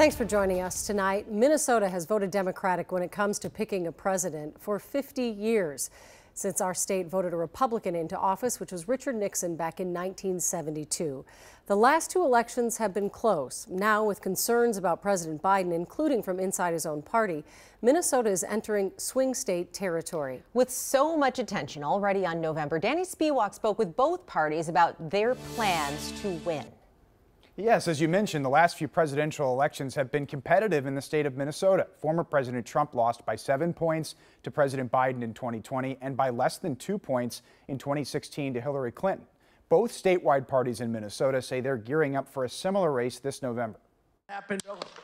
Thanks for joining us tonight. Minnesota has voted Democratic when it comes to picking a president for 50 years. Since our state voted a Republican into office, which was Richard Nixon back in 1972. The last two elections have been close. Now, with concerns about President Biden, including from inside his own party, Minnesota is entering swing state territory. With so much attention already on November, Danny Spiewak spoke with both parties about their plans to win. Yes, as you mentioned, the last few presidential elections have been competitive in the state of Minnesota. Former President Trump lost by 7 points to President Biden in 2020 and by less than 2 points in 2016 to Hillary Clinton. Both statewide parties in Minnesota say they're gearing up for a similar race this November.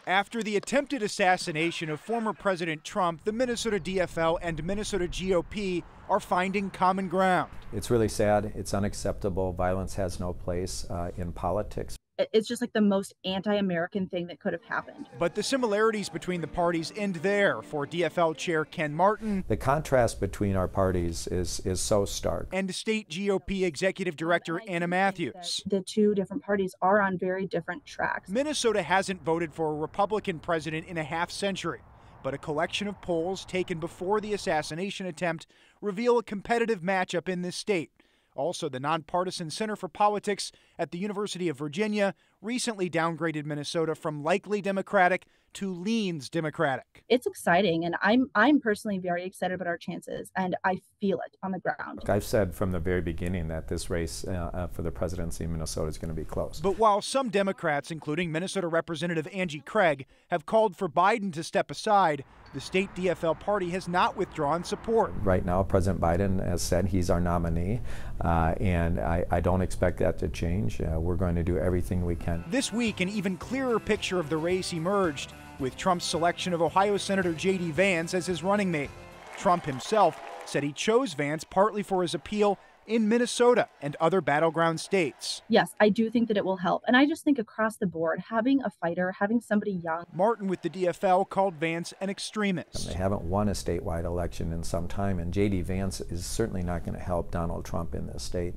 After the attempted assassination of former President Trump, the Minnesota DFL and Minnesota GOP are finding common ground. It's really sad. It's unacceptable. Violence has no place in politics. It's just like the most anti-American thing that could have happened. But the similarities between the parties end there for DFL Chair Ken Martin. The contrast between our parties is so stark. And State GOP Executive Director Anna Matthews. The two different parties are on very different tracks. Minnesota hasn't voted for a Republican president in a half century, but a collection of polls taken before the assassination attempt reveal a competitive matchup in this state. Also, the nonpartisan Center for Politics at the University of Virginia recently downgraded Minnesota from likely Democratic to leans Democratic. It's exciting, and I'm personally very excited about our chances, and I feel it on the ground. I've said from the very beginning that this race for the presidency in Minnesota is going to be close. But while some Democrats, including Minnesota Representative Angie Craig, have called for Biden to step aside, the state DFL party has not withdrawn support. Right now, President Biden has said he's our nominee, and I don't expect that to change. We're going to do everything we can. This week, an even clearer picture of the race emerged with Trump's selection of Ohio Senator J.D. Vance as his running mate. Trump himself said he chose Vance partly for his appeal in Minnesota and other battleground states. Yes, I do think that it will help. And I just think across the board, having a fighter, having somebody young. Martin with the DFL called Vance an extremist. They haven't won a statewide election in some time, and J.D. Vance is certainly not going to help Donald Trump in this state.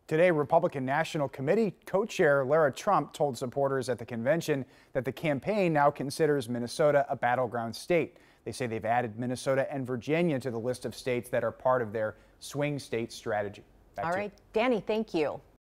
Today, Republican National Committee co-chair Lara Trump told supporters at the convention that the campaign now considers Minnesota a battleground state. They say they've added Minnesota and Virginia to the list of states that are part of their swing state strategy. All right, Danny, thank you.